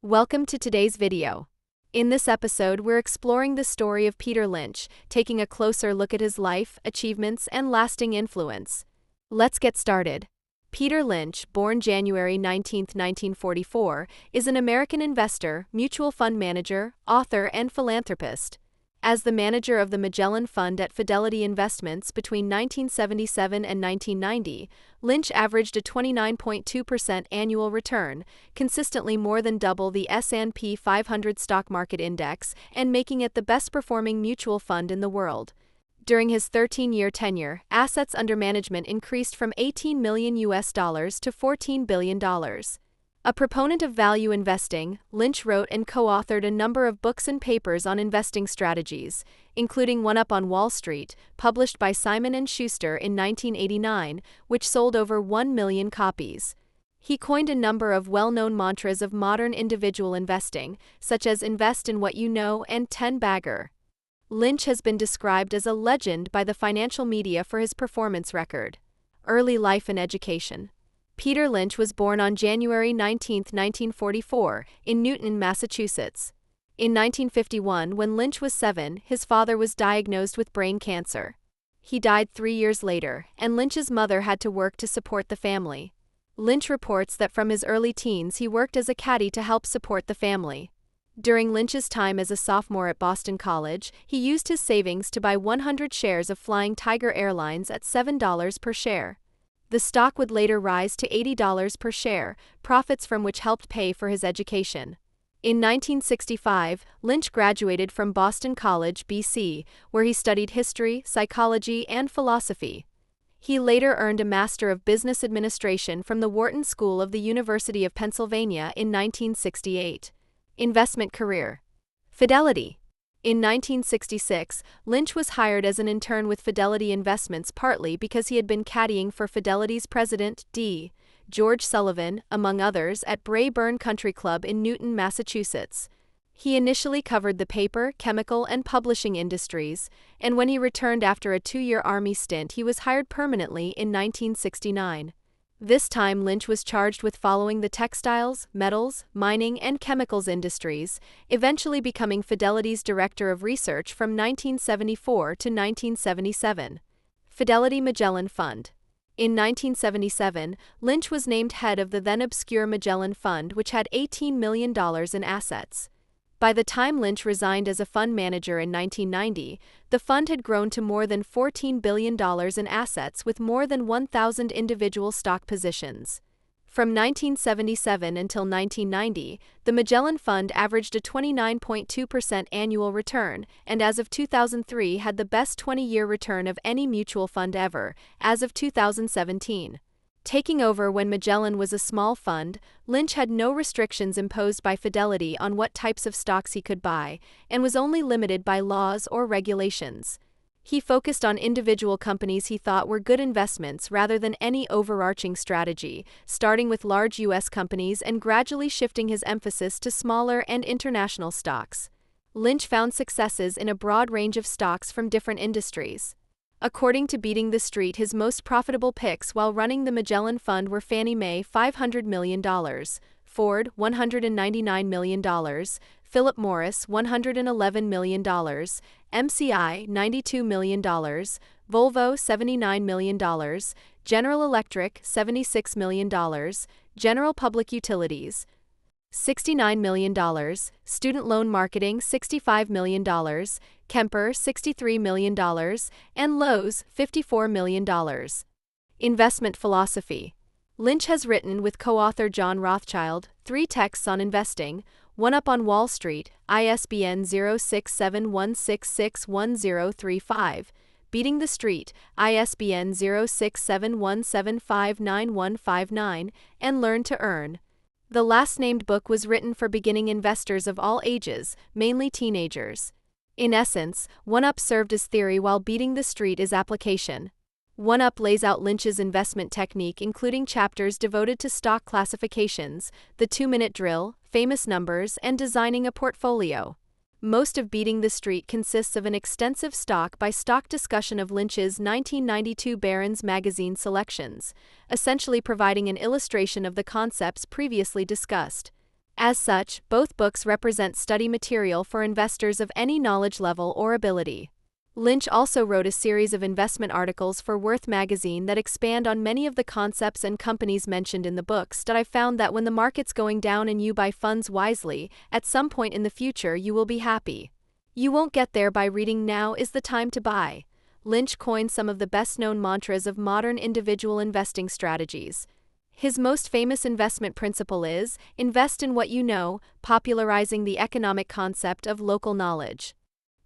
Welcome to today's video. In this episode, we're exploring the story of Peter Lynch, taking a closer look at his life, achievements, and lasting influence. Let's get started. Peter Lynch, born January 19, 1944, is an American investor, mutual fund manager, author, and philanthropist. As the manager of the Magellan Fund at Fidelity Investments between 1977 and 1990, Lynch averaged a 29.2% annual return, consistently more than double the S&P 500 stock market index and making it the best-performing mutual fund in the world. During his 13-year tenure, assets under management increased from $18 million to $14 billion. A proponent of value investing, Lynch wrote and co-authored a number of books and papers on investing strategies, including One Up on Wall Street, published by Simon & Schuster in 1989, which sold over 1 million copies. He coined a number of well-known mantras of modern individual investing, such as invest in what you know and 10-bagger. Lynch has been described as a legend by the financial media for his performance record. Early life and education. Peter Lynch was born on January 19, 1944, in Newton, Massachusetts. In 1951, when Lynch was 7, his father was diagnosed with brain cancer. He died 3 years later, and Lynch's mother had to work to support the family. Lynch reports that from his early teens he worked as a caddy to help support the family. During Lynch's time as a sophomore at Boston College, he used his savings to buy 100 shares of Flying Tiger Airlines at $7 per share. The stock would later rise to $80 per share, profits from which helped pay for his education. In 1965, Lynch graduated from Boston College, BC, where he studied history, psychology, and philosophy. He later earned a Master of Business Administration from the Wharton School of the University of Pennsylvania in 1968. Investment career. Fidelity. In 1966, Lynch was hired as an intern with Fidelity Investments partly because he had been caddying for Fidelity's president, D. George Sullivan, among others, at Braeburn Country Club in Newton, Massachusetts. He initially covered the paper, chemical, and publishing industries, and when he returned after a 2-year Army stint, he was hired permanently in 1969. This time, Lynch was charged with following the textiles, metals, mining, and chemicals industries, eventually becoming Fidelity's Director of Research from 1974 to 1977. Fidelity Magellan Fund. In 1977, Lynch was named head of the then-obscure Magellan Fund, which had $18 million in assets. By the time Lynch resigned as a fund manager in 1990, the fund had grown to more than $14 billion in assets with more than 1,000 individual stock positions. From 1977 until 1990, the Magellan Fund averaged a 29.2% annual return, and as of 2003 had the best 20-year return of any mutual fund ever, as of 2017. Taking over when Magellan was a small fund, Lynch had no restrictions imposed by Fidelity on what types of stocks he could buy, and was only limited by laws or regulations. He focused on individual companies he thought were good investments rather than any overarching strategy, starting with large U.S. companies and gradually shifting his emphasis to smaller and international stocks. Lynch found successes in a broad range of stocks from different industries. According to Beating the Street, his most profitable picks while running the Magellan Fund were Fannie Mae $500 million, Ford $199 million, Philip Morris $111 million, MCI $92 million, Volvo $79 million, General Electric $76 million, General Public Utilities $69 million, Student Loan Marketing $65 million, Kemper $63 million, and Lowe's $54 million. Investment philosophy. Lynch has written with co-author John Rothschild 3 texts on investing: One Up on Wall Street, ISBN 0671661035, Beating the Street, ISBN 0671759159, and Learn to Earn. The last-named book was written for beginning investors of all ages, mainly teenagers. In essence, One Up served as theory while Beating the Street is application. One Up lays out Lynch's investment technique, including chapters devoted to stock classifications, the 2-minute drill, famous numbers, and designing a portfolio. Most of Beating the Street consists of an extensive stock-by-stock discussion of Lynch's 1992 Barron's magazine selections, essentially providing an illustration of the concepts previously discussed. As such, both books represent study material for investors of any knowledge level or ability. Lynch also wrote a series of investment articles for Worth magazine that expand on many of the concepts and companies mentioned in the books. I found that when the market's going down and you buy funds wisely, at some point in the future you will be happy. You won't get there by reading "Now is the time to buy." Lynch coined some of the best-known mantras of modern individual investing strategies. His most famous investment principle is, invest in what you know, popularizing the economic concept of local knowledge.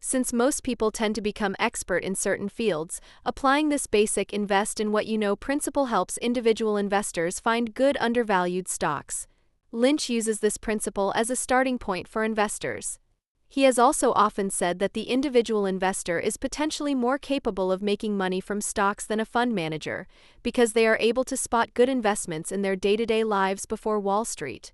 Since most people tend to become expert in certain fields, applying this basic invest in what you know principle helps individual investors find good undervalued stocks. Lynch uses this principle as a starting point for investors. He has also often said that the individual investor is potentially more capable of making money from stocks than a fund manager, because they are able to spot good investments in their day-to-day lives before Wall Street.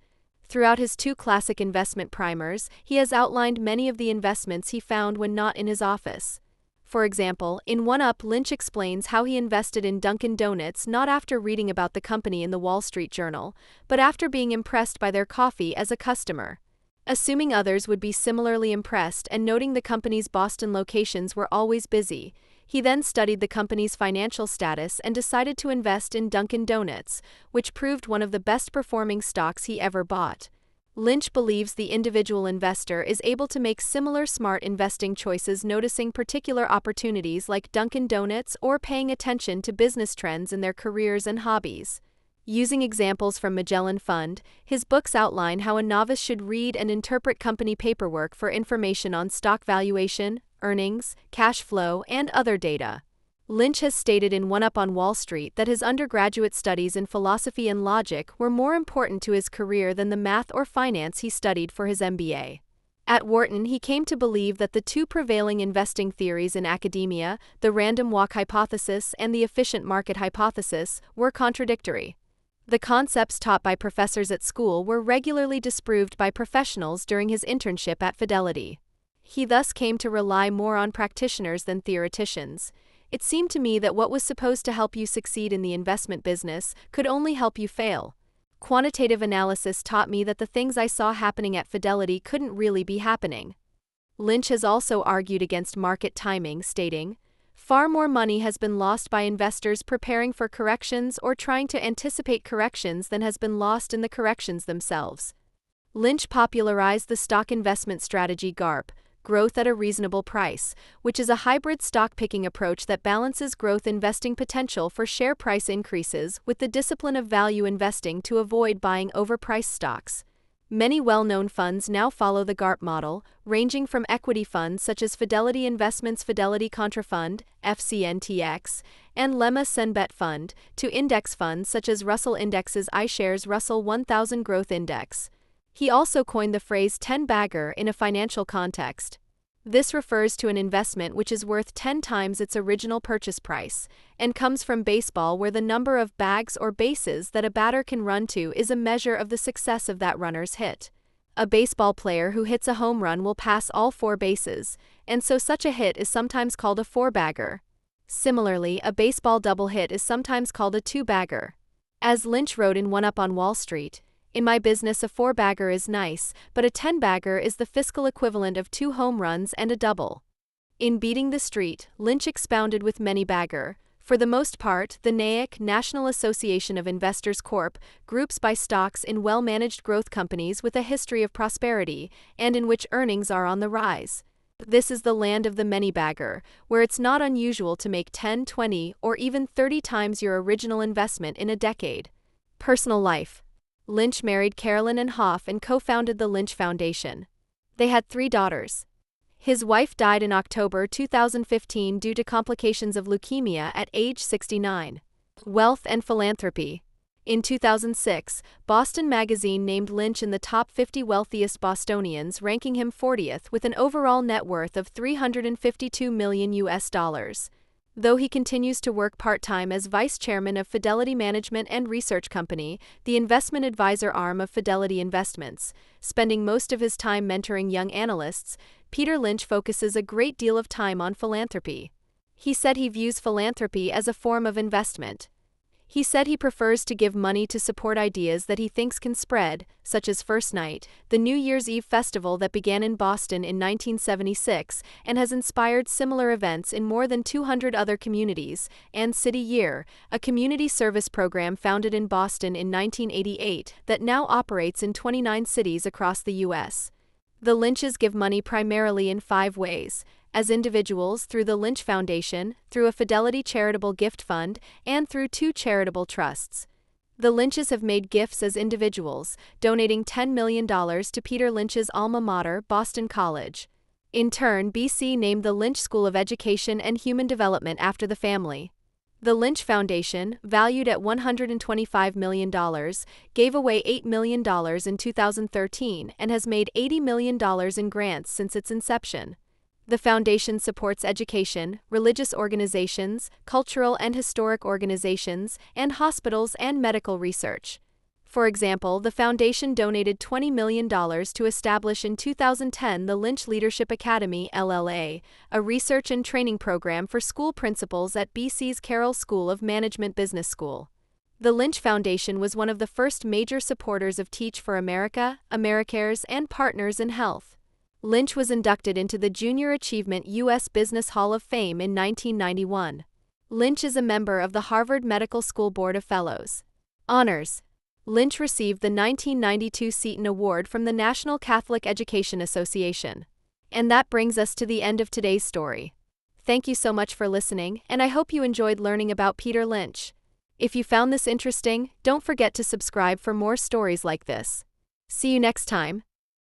Throughout his 2 classic investment primers, he has outlined many of the investments he found when not in his office. For example, in One Up, Lynch explains how he invested in Dunkin' Donuts not after reading about the company in the Wall Street Journal, but after being impressed by their coffee as a customer. Assuming others would be similarly impressed and noting the company's Boston locations were always busy, he then studied the company's financial status and decided to invest in Dunkin' Donuts, which proved one of the best-performing stocks he ever bought. Lynch believes the individual investor is able to make similar smart investing choices, noticing particular opportunities like Dunkin' Donuts or paying attention to business trends in their careers and hobbies. Using examples from Magellan Fund, his books outline how a novice should read and interpret company paperwork for information on stock valuation, earnings, cash flow, and other data. Lynch has stated in One Up on Wall Street that his undergraduate studies in philosophy and logic were more important to his career than the math or finance he studied for his MBA. At Wharton, he came to believe that the 2 prevailing investing theories in academia, the random walk hypothesis and the efficient market hypothesis, were contradictory. The concepts taught by professors at school were regularly disproved by professionals during his internship at Fidelity. He thus came to rely more on practitioners than theoreticians. It seemed to me that what was supposed to help you succeed in the investment business could only help you fail. Quantitative analysis taught me that the things I saw happening at Fidelity couldn't really be happening. Lynch has also argued against market timing, stating, "Far more money has been lost by investors preparing for corrections or trying to anticipate corrections than has been lost in the corrections themselves." Lynch popularized the stock investment strategy GARP, growth at a reasonable price, which is a hybrid stock-picking approach that balances growth investing potential for share price increases with the discipline of value investing to avoid buying overpriced stocks. Many well-known funds now follow the GARP model, ranging from equity funds such as Fidelity Investments' Fidelity Contra Fund, FCNTX, and Lemma Senbet Fund, to index funds such as Russell Index's iShares Russell 1000 Growth Index. He also coined the phrase 10-bagger in a financial context. This refers to an investment which is worth 10 times its original purchase price, and comes from baseball, where the number of bags or bases that a batter can run to is a measure of the success of that runner's hit. A baseball player who hits a home run will pass all 4 bases, and so such a hit is sometimes called a 4-bagger. Similarly, a baseball double hit is sometimes called a 2-bagger. As Lynch wrote in One Up on Wall Street, "In my business, a 4-bagger is nice, but a 10-bagger is the fiscal equivalent of 2 home runs and a double." In Beating the Street, Lynch expounded with many-bagger. For the most part, the NAIC, National Association of Investors Corp., groups by stocks in well-managed growth companies with a history of prosperity, and in which earnings are on the rise. This is the land of the many-bagger, where it's not unusual to make 10, 20, or even 30 times your original investment in a decade. Personal life. Lynch married Carolyn Ann Hoff and co-founded the Lynch Foundation. They had 3 daughters. His wife died in October 2015 due to complications of leukemia at age 69. Wealth and philanthropy. In 2006, Boston Magazine named Lynch in the top 50 wealthiest Bostonians, ranking him 40th with an overall net worth of $352 million. Though he continues to work part-time as vice chairman of Fidelity Management and Research Company, the investment advisor arm of Fidelity Investments, spending most of his time mentoring young analysts, Peter Lynch focuses a great deal of time on philanthropy. He said he views philanthropy as a form of investment. He said he prefers to give money to support ideas that he thinks can spread, such as First Night, the New Year's Eve festival that began in Boston in 1976 and has inspired similar events in more than 200 other communities, and City Year, a community service program founded in Boston in 1988 that now operates in 29 cities across the U.S. The Lynches give money primarily in 5 ways: as individuals through the Lynch Foundation, through a Fidelity charitable gift fund, and through 2 charitable trusts. The Lynches have made gifts as individuals, donating $10 million to Peter Lynch's alma mater, Boston College. In turn, BC named the Lynch School of Education and Human Development after the family. The Lynch Foundation, valued at $125 million, gave away $8 million in 2013 and has made $80 million in grants since its inception. The foundation supports education, religious organizations, cultural and historic organizations, and hospitals and medical research. For example, the foundation donated $20 million to establish in 2010 the Lynch Leadership Academy (LLA), a research and training program for school principals at BC's Carroll School of Management Business School. The Lynch Foundation was one of the first major supporters of Teach for America, AmeriCares, and Partners in Health. Lynch was inducted into the Junior Achievement U.S. Business Hall of Fame in 1991. Lynch is a member of the Harvard Medical School Board of Fellows. Honors. Lynch received the 1992 Seton Award from the National Catholic Education Association. And that brings us to the end of today's story. Thank you so much for listening, and I hope you enjoyed learning about Peter Lynch. If you found this interesting, don't forget to subscribe for more stories like this. See you next time.